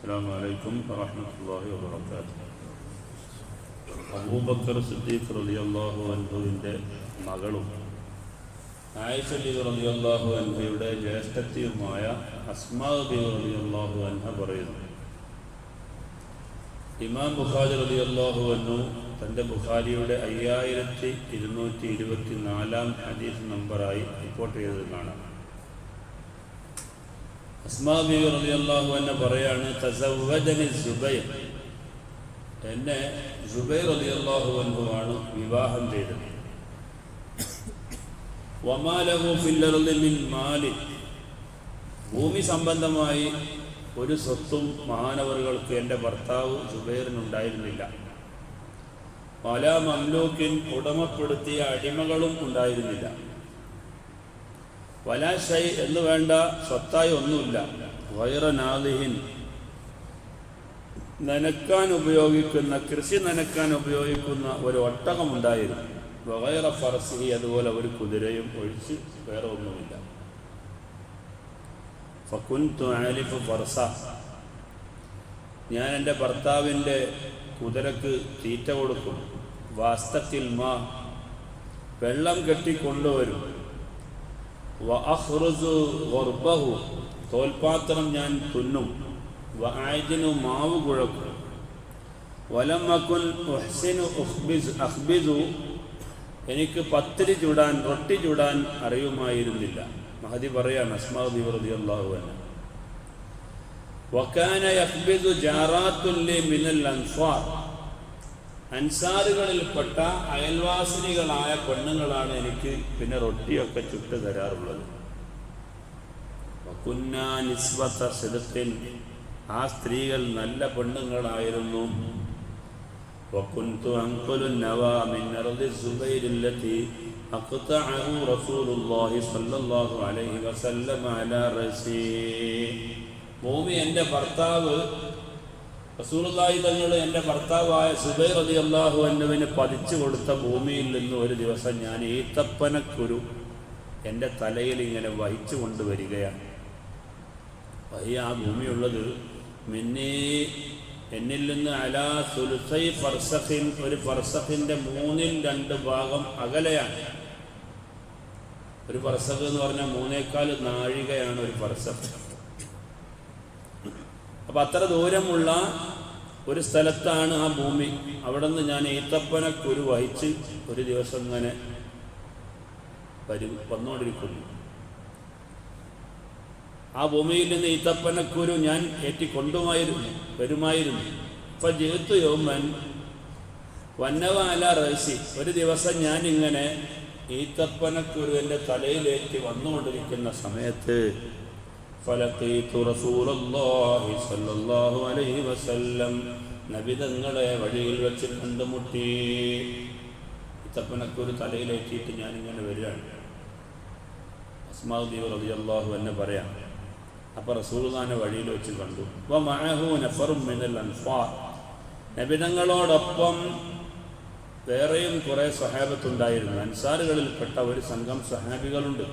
السلام عليكم ورحمة الله وبركاته. അബൂബക്കർ സിദ്ദീഖ് റളിയല്ലാഹു അൻഹുവിൻ്റെ മകളും ആയിഷ ബിബി റളിയല്ലാഹു അൻഹയുടെ ജ്യേഷ്ഠത്തിയുമായ അസ്മാ ബിബി റളിയല്ലാഹു അൻഹ പറയുന്നു, ഇമാം ബുഖാരി റളിയല്ലാഹു അൻഹു തൻ്റെ ബുഖാരിയുടെ 5224 ഹദീസ് നമ്പറായി റിപ്പോർട്ട് ചെയ്തത് കാണാം. അസ്മാ ബിബി റളിയല്ലാഹു അൻഹ പറയാണ്, തസവ്വജനി സുബൈർ, എന്നെ സുബൈർ റളിയല്ലാഹു അൻഹു ആണ് വിവാഹം ചെയ്തത്. വമാ ലഹു ഫിൽ അർളി മിൻ മാലി, ഭൂമി സംബന്ധമായി ഒരു സ്വത്തും മഹാനവറുകൾക്ക് എൻ്റെ ഭർത്താവ് സുബൈറിനുണ്ടായിരുന്നില്ല. വല മംലൂക്കിൻ, ഉടമപ്പെടുത്തിയ അടിമകളും ഉണ്ടായിരുന്നില്ല. വല ഷൈ, എന്ന് വേണ്ട സ്വത്തായി ഒന്നുമില്ല. ഗൈറ നാദിഹിൻ, നനക്കാൻ ഉപയോഗിക്കുന്ന, കൃഷി നനക്കാൻ ഉപയോഗിക്കുന്ന ഒരു ഒട്ടകമുണ്ടായിരുന്നു. വഗൈറ ഫർസിഹി, അതുപോലെ ഒരു കുതിരയും ഒഴിച്ച് വേറെ ഒന്നുമില്ല. ഫകുൻതു ആലിഫു ഫർസ, ഞാൻ എൻ്റെ ഭർത്താവിൻ്റെ കുതിരക്ക് തീറ്റ കൊടുക്കും. വാസ്തത്തിൽ മാ, വെള്ളം കെട്ടിക്കൊണ്ടുവരും. വഅഖ്റുസു ഗർബഹു, തോൽപാത്രം ഞാൻ തുന്നും. വഅജ്നു, മാവ് കുഴക്കും. വലം അകുൻ ഉഹ്സിനു അഖ്ബിസു, എനിക്ക് പത്തിരി ചുടാൻ, റൊട്ടി ചുടാൻ അറിയുമായിരുന്നില്ല. മഹദി പറയാണ്, അസ്മാ ബിബി റളിയല്ലാഹു അൻഹ. വകാന യഖ്ബിസു ജാറാത്തുൻ ലി മിനൽ അൻസാർ, അൻസാറുകളിൽപ്പെട്ട അയൽവാസിനികളായ പെണ്ണുങ്ങളാണ് എനിക്ക് പിന്നെ റൊട്ടിയൊക്കെ ചുട്ട് തരാറുള്ളത്. വകുന്നാ നിസ്വത സിദ്ഖിൻ, ആ സ്ത്രീകൾ നല്ല പെണ്ണുങ്ങളായിരുന്നു. വകുന്തു അൻഖുലു നവാ മിൻ അർദി സുബൈർ അല്ലതി അഖ്തഅഹു റസൂലുള്ളാഹി സ്വല്ലല്ലാഹു അലൈഹി വസല്ലം അലാ റസി, ഭൂമി എൻ്റെ ഭർത്താവ് റസൂലുള്ളാഹി തങ്ങൾ എൻ്റെ ഭർത്താവായ സുബൈർ റളിയല്ലാഹു അൻഹുവിന് പതിച്ചു കൊടുത്ത ഭൂമിയിൽ നിന്ന് ഒരു ദിവസം ഞാൻ ഈത്തപ്പനക്കുരു എൻ്റെ തലയിൽ ഇങ്ങനെ വഹിച്ചു കൊണ്ടുവരികയാണ്. വഹിയ, ആ ഭൂമിയുള്ളത് എന്നിൽ നിന്ന് അലാ സുലുസൈ ഫർസഖിൻ, ഒരു ഫർസഖിൻ്റെ 2/3 ഭാഗം അകലെയാണ്. ഒരു ഫർസഖ് എന്ന് പറഞ്ഞാൽ 3.25 നാഴികയാണ് ഒരു ഫർസഖ്. അപ്പം അത്ര ദൂരമുള്ള ഒരു സ്ഥലത്താണ് ആ ഭൂമി. അവിടെ നിന്ന് ഞാൻ ഈത്തപ്പനക്കുരു വഹിച്ച് ഒരു ദിവസം ഇങ്ങനെ വന്നുകൊണ്ടിരിക്കുന്നു. ആ ഭൂമിയിൽ നിന്ന് ഈത്തപ്പനക്കുരു ഞാൻ വരുമായിരുന്നു. ഇപ്പം ജേത്തു യോമൻ വന്നവ അല റൈസി, ഒരു ദിവസം ഞാനിങ്ങനെ ഈത്തപ്പനക്കുരു എൻ്റെ തലയിലേറ്റി വന്നുകൊണ്ടിരിക്കുന്ന സമയത്ത് ഫലഖീതു റസൂലുള്ളാഹി സ്വല്ലല്ലാഹു അലൈഹി വസല്ലം, നബി തങ്ങളെ വഴിയിൽ വെച്ച് കണ്ടുമുട്ടി. ഈത്തപ്പനക്കുരു തലയിലേറ്റിയിട്ട് ഞാനിങ്ങനെ വരികയാണ്. അസ്മാ ബിബി റളിയല്ലാഹു അൻഹ പറയാം, അപ്പോൾ റസൂലുള്ളാഹിനെ വഴിയിൽ വെച്ച് കണ്ടു. വമഅഹു നഫറും മിനൽ അൻസാർ, നബി തങ്ങളോടൊപ്പം വേറെയും കുറേ സ്വഹാബത്തുണ്ടായിരുന്നു. അൻസാറുകളിൽപ്പെട്ട ഒരു സംഘം സ്വഹാബികളുണ്ട്.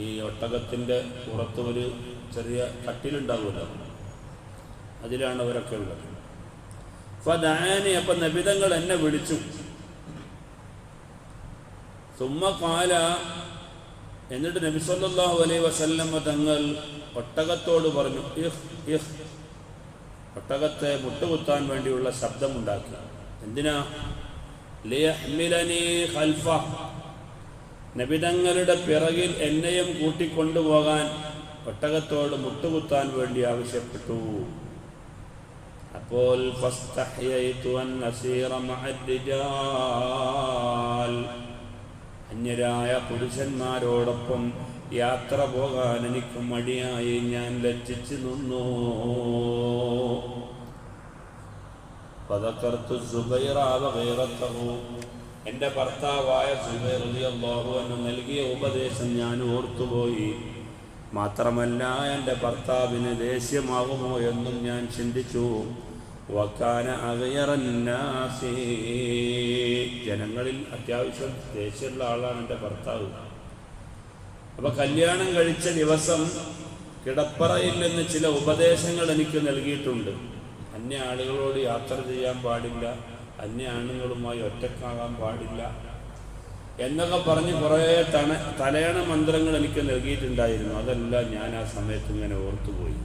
ഈ ഒട്ടകത്തിൻ്റെ പുറത്ത് ഒരു ചെറിയ കട്ടിലുണ്ടാവുമല്ലോ, അതിലാണ് അവരൊക്കെ ഉള്ളത്. ഫദഅനി, അപ്പം നബി തങ്ങൾ എന്നെ വിളിച്ചു. സുമ്മ ഖാല, എന്നിട്ട് നബി സല്ലല്ലാഹു അലൈഹി വസല്ലം തങ്ങൾ ഒട്ടകത്തോട് പറഞ്ഞു, ഇഹ് ഇഹ്, ഒട്ടകത്തെ മുട്ടുകുത്താൻ വേണ്ടിയുള്ള ശബ്ദമുണ്ടാക്കി. എന്തിനാ? ലിയഹ്മിലനി ഖൽഫ, നബി തങ്ങളുടെ പിറകിൽ എന്നെയും കൂട്ടിക്കൊണ്ടുപോകാൻ ഒട്ടകത്തോട് മുട്ടുകുത്താൻ വേണ്ടി ആവശ്യപ്പെട്ടു. അപ്പോൾ ഫസ്തഹ്യൈതു അൻ അസീറ മഅർ റിജാൽ, അന്യരായ പുരുഷന്മാരോടൊപ്പം യാത്ര പോകാൻ എനിക്ക് മടിയായി, ഞാൻ ലജ്ജിച്ചു നിന്നു. ഫദകർതു സുബൈറ വഗൈറതഹു, എൻ്റെ ഭർത്താവായ സുബൈർ റളിയല്ലാഹു അൻഹു നൽകിയ ഉപദേശം ഞാൻ ഓർത്തുപോയി. മാത്രമല്ല എൻ്റെ ഭർത്താവിന് ദേഷ്യമാകുമോ എന്നും ഞാൻ ചിന്തിച്ചു. വകാന അഗയറന്നാസി, ജനങ്ങളിൽ അത്യാവശ്യം ദേഷ്യമുള്ള ആളാണ് എൻ്റെ ഭർത്താവ്. അപ്പോൾ കല്യാണം കഴിച്ച ദിവസം കിടപ്പറയിൽ നിന്ന് ചില ഉപദേശങ്ങൾ എനിക്ക് നൽകിയിട്ടുണ്ട്. അന്യ ആളുകളോട് യാത്ര ചെയ്യാൻ പാടില്ല, അന്യ ആണുങ്ങളുമായി ഒറ്റക്കാകാൻ പാടില്ല എന്നൊക്കെ പറഞ്ഞ് കുറേ തലയണ മന്ത്രങ്ങൾ എനിക്ക് നൽകിയിട്ടുണ്ടായിരുന്നു. അതെല്ലാം ഞാൻ ആ സമയത്ത് ഇങ്ങനെ ഓർത്തുപോയി.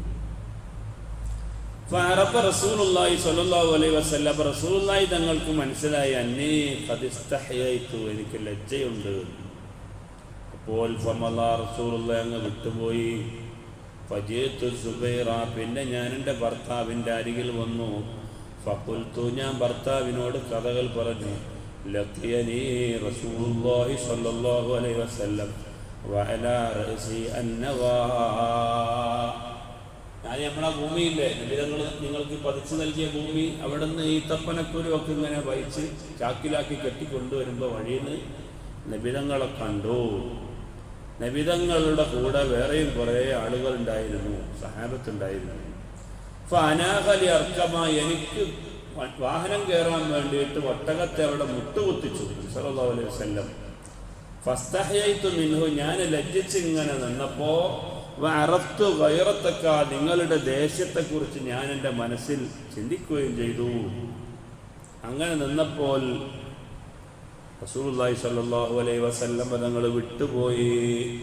റസൂലുള്ളാഹി സ്വല്ലല്ലാഹു അലൈഹി വസല്ലം റസൂലുള്ളാഹി തങ്ങൾക്ക് മനസ്സിലായി, അന്നീ ഖദ് ഇസ്തഹയൈതു, എനിക്ക് ലജ്ജയുണ്ട്. അപ്പോൾ റസൂലുള്ളാഹി അങ്ങ് വിട്ടുപോയി. ഫജീതു സുബൈറ, പിന്നെ ഞാൻ എൻ്റെ ഭർത്താവിൻ്റെ അരികിൽ വന്നു. ഫഖുൽതു, ഞാൻ ഭർത്താവിനോട് കഥകൾ പറഞ്ഞു. ലഖിയനി റസൂലുള്ളാഹി സ്വല്ലല്ലാഹു അലൈഹി വസല്ലം വഅലാ റഅസി അന്നവാ. ഞാൻ നമ്മളെ ഭൂമിയില്ലേ, നബിതങ്ങൾ നിങ്ങൾക്ക് പതിച്ചു നൽകിയ ഭൂമി, അവിടെ നിന്ന് ഈ തപ്പനക്കുരുവൊക്കെ ഇങ്ങനെ വഹിച്ച് ചാക്കിലാക്കി കെട്ടിക്കൊണ്ടുവരുമ്പോൾ വഴിയിൽ നിന്ന് നബിതങ്ങളെ കണ്ടു. നബിതങ്ങളുടെ കൂടെ വേറെയും കുറേ ആളുകളുണ്ടായിരുന്നു, സഹാബത്തുണ്ടായിരുന്നു. ഫഅനാഖലി അർക്കമായി, എനിക്ക് വാഹനം കയറാൻ വേണ്ടിയിട്ട് ഒട്ടകത്തെ അവിടെ മുട്ടുകുത്തിച്ചു സല്ലല്ലാഹു അലൈഹി വസല്ലം. ഫസ്തഹയൈതു മിൻഹു, ഞാൻ ലജ്ജിച്ചിങ്ങനെ നിന്നപ്പോൾ വഅറഫ്തു ഗൈറതക, നിങ്ങളുടെ ദേഷ്യത്തെക്കുറിച്ച് ഞാൻ എൻ്റെ മനസ്സിൽ ചിന്തിക്കുകയും ചെയ്തു. അങ്ങനെ നിന്നപ്പോൾ റസൂലുള്ളാഹി സ്വല്ലല്ലാഹു അലൈഹി വസല്ലം തങ്ങൾ വിട്ടുപോയി.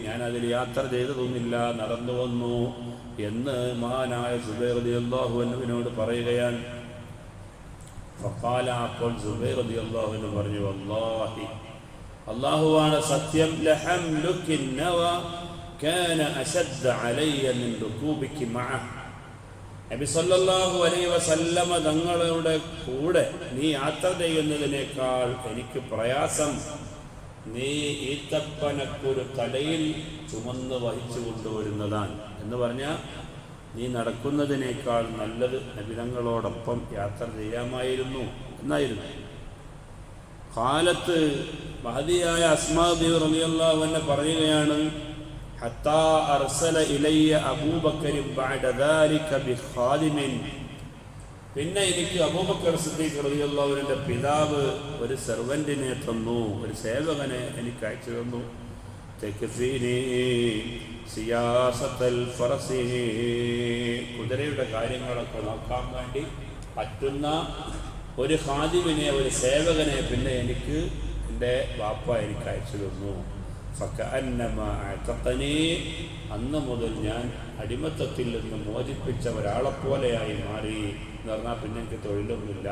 ഞാൻ അതിൽ യാത്ര ചെയ്തതൊന്നുമില്ല, നടന്നു വന്നു എന്ന് മഹാനായ സുബൈർ റളിയല്ലാഹു അൻഹുവിനോട് പറയുകയാണ്. ഫഖാല, അപ്പോൾ സുബൈർ റളിയല്ലാഹു അൻഹു പറഞ്ഞു, വല്ലാഹി, അല്ലാഹുവാണ് സത്യം, ലഹംലുകി നവ കാന അശദ്ദ അലയ്യ മിൻ റുകൂബികി മഅഹ്. നബി സല്ലല്ലാഹു അലൈഹി വസല്ലമ തങ്ങളുടെ കൂടെ നീ യാത്ര ചെയ്യുന്നതിനേക്കാൾ എനിക്ക് പ്രയാസം നീ ഈത്തപ്പനക്കൊരു തലയിൽ ചുമന്ന് വഹിച്ചു കൊണ്ടുവരുന്നതാണ്. എന്ന് പറഞ്ഞാൽ നീ നടക്കുന്നതിനേക്കാൾ നല്ലത് നബിതങ്ങളോടൊപ്പം യാത്ര ചെയ്യാമായിരുന്നു എന്നായിരുന്നു. കാലത്ത് മഹദിയായ അസ്മാ ബിബി റളിയല്ലാഹു അൻഹ പറയുകയാണ്, ഹത്താ അർസല ഇലയ്യ അബൂബക്കർ ബഅദ ദാലിക ബിഖാദിമിൻ, പിന്നെ എനിക്ക് അബൂബക്കർ സിദ്ദീഖ് റളിയല്ലാഹു അൻഹുവിന്റെ പിതാവ് ഒരു സെർവന്റിനെ തന്നു, ഒരു സേവകനെ എനിക്ക് അയച്ചു തന്നു. തക്ഫീനി സിയാസത്തൽ ഫറസി, കുതിരയുടെ കാര്യങ്ങളൊക്കെ നോക്കാൻ വേണ്ടി പറ്റുന്ന ഒരു ഖാദിമിനെ, ഒരു സേവകനെ പിന്നെ എനിക്ക് എൻ്റെ വാപ്പ എനിക്ക് അയച്ചു തന്നു. ഫകഅന്നമാ അഅതഖനി, അന്ന് മുതൽ ഞാൻ അടിമത്തത്തിൽ നിന്ന് മോചിപ്പിച്ച ഒരാളെപ്പോലെയായി മാറി എന്ന് പറഞ്ഞാൽ പിന്നെ എനിക്ക് തൊഴിലൊന്നുമില്ല,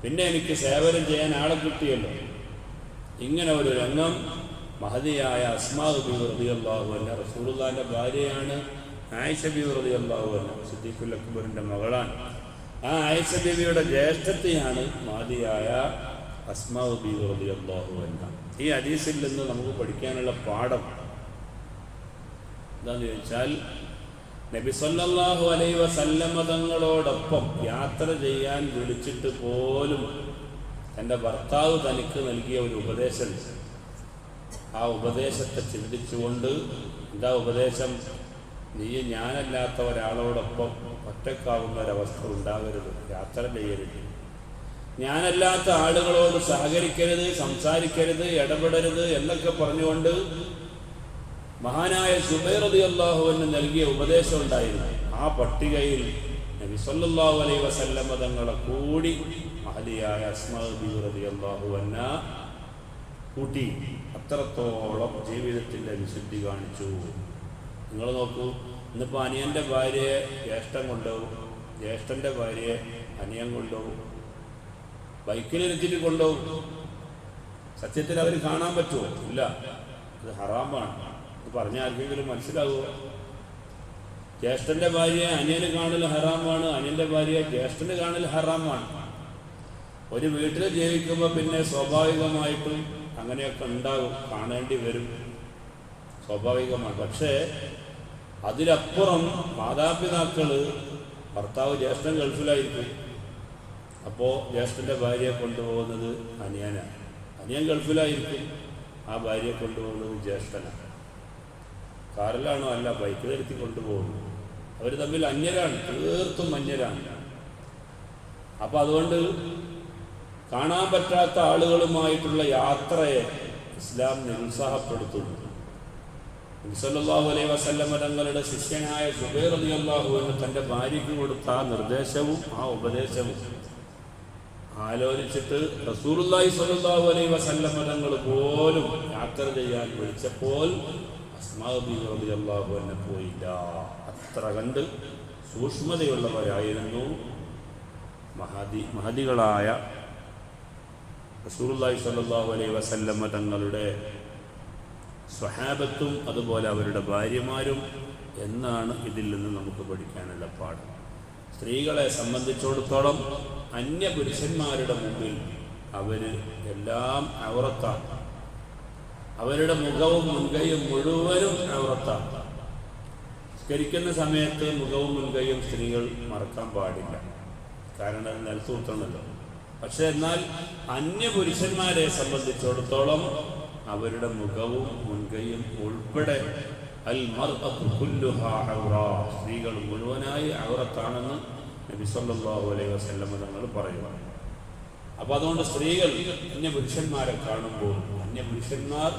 പിന്നെ എനിക്ക് സേവനം ചെയ്യാൻ ആളെ കിട്ടിയല്ലോ. ഇങ്ങനെ ഒരു രംഗം മഹദിയായ അസ്മാ ബിബി റളിയല്ലാഹു അൻഹ, റസൂലുള്ളാഹിന്റെ ഭാര്യയാണ് ആയിഷ ബിബി റളിയല്ലാഹു അൻഹ, സിദ്ദീഖുൽ അക്ബറിന്റെ മകളാണ്. ആ ആയിഷ ബിബിയുടെ ജ്യേഷ്ഠത്തെയാണ് മഹദിയായ അസ്മാ ബിബി റളിയല്ലാഹു അൻഹ. ഈ ഹദീസിൽ നിന്ന് നമുക്ക് പഠിക്കാനുള്ള പാഠം എന്താണെന്ന് ചോദിച്ചാൽ, നബി സല്ലല്ലാഹു അലൈഹി വസല്ലമ തങ്ങളോടൊപ്പം യാത്ര ചെയ്യാൻ വിളിച്ചിട്ട് പോലും തൻ്റെ ഭർത്താവ് തനിക്ക് നൽകിയ ഒരു ഉപദേശം, ആ ഉപദേശത്തെ ചിന്തിച്ചുകൊണ്ട്, എന്താ ഉപദേശം? നീ ഞാനല്ലാത്ത ഒരാളോടൊപ്പം ഒറ്റക്കാവുന്ന ഒരവസ്ഥ ഉണ്ടാകരുത്, യാത്ര ചെയ്യരുത്, ഞാനല്ലാത്ത ആളുകളോട് സഹകരിക്കരുത്, സംസാരിക്കരുത്, ഇടപെടരുത് എന്നൊക്കെ പറഞ്ഞുകൊണ്ട് മഹാനായ സുബൈർ റളിയല്ലാഹു അൻഹു നൽകിയ ഉപദേശം ഉണ്ടായിരുന്നു. ആ പട്ടികയിൽ നബി സല്ലല്ലാഹു അലൈഹി വസല്ലമ തങ്ങളെ കൂടി മഹദിയായ അസ്മാ ബിബി റളിയല്ലാഹു അൻഹ കൂട്ടി. അത്രത്തോളം ജീവിതത്തിൻ്റെ വിശുദ്ധി കാണിച്ചു. നിങ്ങൾ നോക്കൂ, ഇന്നിപ്പോൾ അനിയൻ്റെ ഭാര്യയെ ജ്യേഷ്ഠൻ കൊണ്ടുപോകും, ജ്യേഷ്ഠൻ്റെ ഭാര്യയെ അനിയൻ കൊണ്ടുപോകും, ബൈക്കിലിരുത്തിട്ട് കൊണ്ടുപോകും. സത്യത്തിൽ അവർ കാണാൻ പറ്റുമോ? ഇല്ല, അത് ഹറാമാണ്. ഇത് പറഞ്ഞാൽ ആർക്കെങ്കിലും മനസ്സിലാകുമോ? ജ്യേഷ്ഠൻ്റെ ഭാര്യയെ അനിയന് കാണൽ ഹറാമാണ്, അനിയൻ്റെ ഭാര്യയെ ജ്യേഷ്ഠന് കാണൽ ഹറാമാണ്. ഒരു വീട്ടിൽ ജീവിക്കുമ്പോൾ പിന്നെ സ്വാഭാവികമായിട്ടും അങ്ങനെയൊക്കെ ഉണ്ടാകും, കാണേണ്ടി വരും, സ്വാഭാവികമാണ്. പക്ഷേ അതിലപ്പുറം മാതാപിതാക്കൾ, ഭർത്താവ് ജ്യേഷ്ഠൻ ഗൾഫിലായിരിക്കും, അപ്പോൾ ജ്യേഷ്ഠൻ്റെ ഭാര്യയെ കൊണ്ടുപോകുന്നത് അനിയനാണ്, അനിയൻ ഗൾഫിലായിരിക്കും, ആ ഭാര്യയെ കൊണ്ടുപോകുന്നത് ജ്യേഷ്ഠനാണ്. കാറിലാണോ? അല്ല, ബൈക്കിൽ ഇരുത്തി കൊണ്ടുപോകുന്നു. അവർ തമ്മിൽ അന്യരാണ്, തീർത്തും അന്യരാണ്. അപ്പം അതുകൊണ്ട് കാണാൻ പറ്റാത്ത ആളുകളുമായിട്ടുള്ള യാത്രയെ ഇസ്ലാം നിരുത്സാഹപ്പെടുത്തുന്നു. നബി സല്ലല്ലാഹു അലൈഹി വസല്ലം തങ്ങളുടെ ശിഷ്യനായ സുബൈർ റളിയല്ലാഹു അൻഹു തൻ്റെ ഭാര്യയ്ക്ക് കൊടുത്ത ആ നിർദ്ദേശവും ആ ഉപദേശവും ആലോചിച്ചിട്ട് റസൂലുള്ളാഹി സ്വല്ലല്ലാഹു അലൈഹി വസല്ലം തങ്ങൾ പോലും യാത്ര ചെയ്യാൻ വിളിച്ചപ്പോൾ അസ്മാ ബീവി റളിയല്ലാഹു അൻഹ പോയില്ല. അത്ര കണ്ട് സൂക്ഷ്മതയുള്ളവരായിരുന്നു മഹദികളായ റസൂലുള്ളാഹി സ്വല്ലല്ലാഹു അലൈഹി വസല്ലം തങ്ങളുടെ സ്വഹാബത്തും അതുപോലെ അവരുടെ ഭാര്യമാരും എന്നാണ് ഇതിൽ നിന്ന് നമുക്ക് പഠിക്കാനുള്ള പാഠം. സ്ത്രീകളെ സംബന്ധിച്ചിടത്തോളം അന്യ പുരുഷന്മാരുടെ മുമ്പിൽ അവർ എല്ലാം ഔറത്താണ്. അവരുടെ മുഖവും മുൻകൈയും മുഴുവനും ഔറത്താണ്. സ്കരിക്കുന്ന സമയത്ത് മുഖവും മുൻകൈയും സ്ത്രീകൾ മറക്കാൻ പാടില്ല, കാരണം നിലത്തൂത്തണല്ലോ. പക്ഷെ എന്നാൽ അന്യ പുരുഷന്മാരെ സംബന്ധിച്ചിടത്തോളം അവരുടെ മുഖവും മുൻകൈയും ഉൾപ്പെടെ അൽ മർഅതു കുല്ലുഹാ ഔറാ, സ്ത്രീകൾ മുഴുവനായി ഔറത്താണെന്ന് നബി സല്ലല്ലാഹു അലൈഹി വസല്ലം തങ്ങൾ പറയുന്നു. അപ്പോൾ അതുകൊണ്ട് സ്ത്രീകൾ അന്യപുരുഷന്മാരെ കാണുമ്പോൾ, അന്യപുരുഷന്മാർ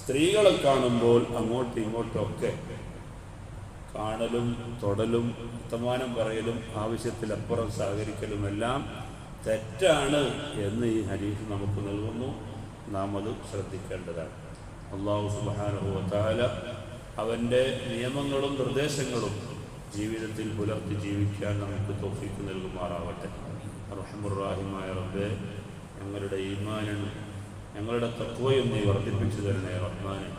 സ്ത്രീകളെ കാണുമ്പോൾ അങ്ങോട്ടും ഇങ്ങോട്ടുമൊക്കെ കാണലും തൊടലും വർത്തമാനം പറയലും ആവശ്യത്തിലപ്പുറം സഹകരിക്കലുമെല്ലാം തെറ്റാണ് എന്ന് ഈ ഹദീസ് നമുക്ക് നൽകുന്നു. നാം അത് ശ്രദ്ധിക്കേണ്ടതാണ്. അല്ലാഹു സുബ്ഹാനഹു വ തആല അവൻ്റെ നിയമങ്ങളും നിർദ്ദേശങ്ങളും ജീവിതത്തിൽ പുലർത്തി ജീവിക്കാൻ നമുക്ക് തൗഫീഖ് നൽകുമാറാവട്ടെ. റഹ്മുർ-റഹീമായ റബ്ബേ, ഞങ്ങളുടെ ഈമാനും ഞങ്ങളുടെ തഖ്വയും നീ വർദ്ധിപ്പിച്ചു തരണേ റഹ്മാനെ.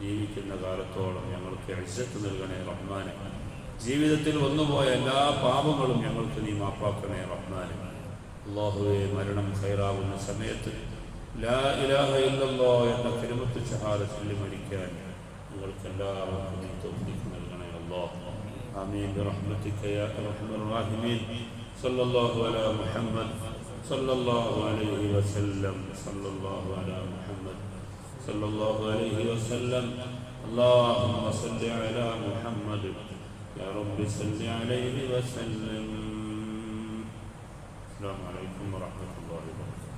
ജീവിക്കുന്ന കാലത്തോളം ഞങ്ങൾക്ക് ഇസ്സത്ത് നൽകണേ റഹ്മാനെ. ജീവിതത്തിൽ വന്നുപോയ എല്ലാ പാപങ്ങളും ഞങ്ങൾക്ക് നീ മാപ്പാക്കണേ റഹ്മാനെ. അല്ലാഹുവേ, മരണം ഖൈറാവുന്ന സമയത്ത് ലാ ഇലാഹ ഇല്ലല്ലാഹ് എന്ന കലിമത്ത് ഷഹാദ ചൊല്ലി മരിക്കാൻ ഞങ്ങൾക്ക് എല്ലാവർക്കും നീ തൗഫീഖ് നൽകണേ അല്ലാഹ്. ആമീൻ ബിറഹ്മതിക യാ അർഹമർ റഹീമീൻ. സല്ലല്ലാഹു അലാ മുഹമ്മദ് സല്ലല്ലാഹു അലൈഹി വസല്ലം. സല്ലല്ലാഹു അലാ മുഹമ്മദ് സല്ലല്ലാഹു അലൈഹി വസല്ലം. اللهم صل على محمد يا رب صل عليه وسلم. السلام عليكم ورحمة الله وبركاته.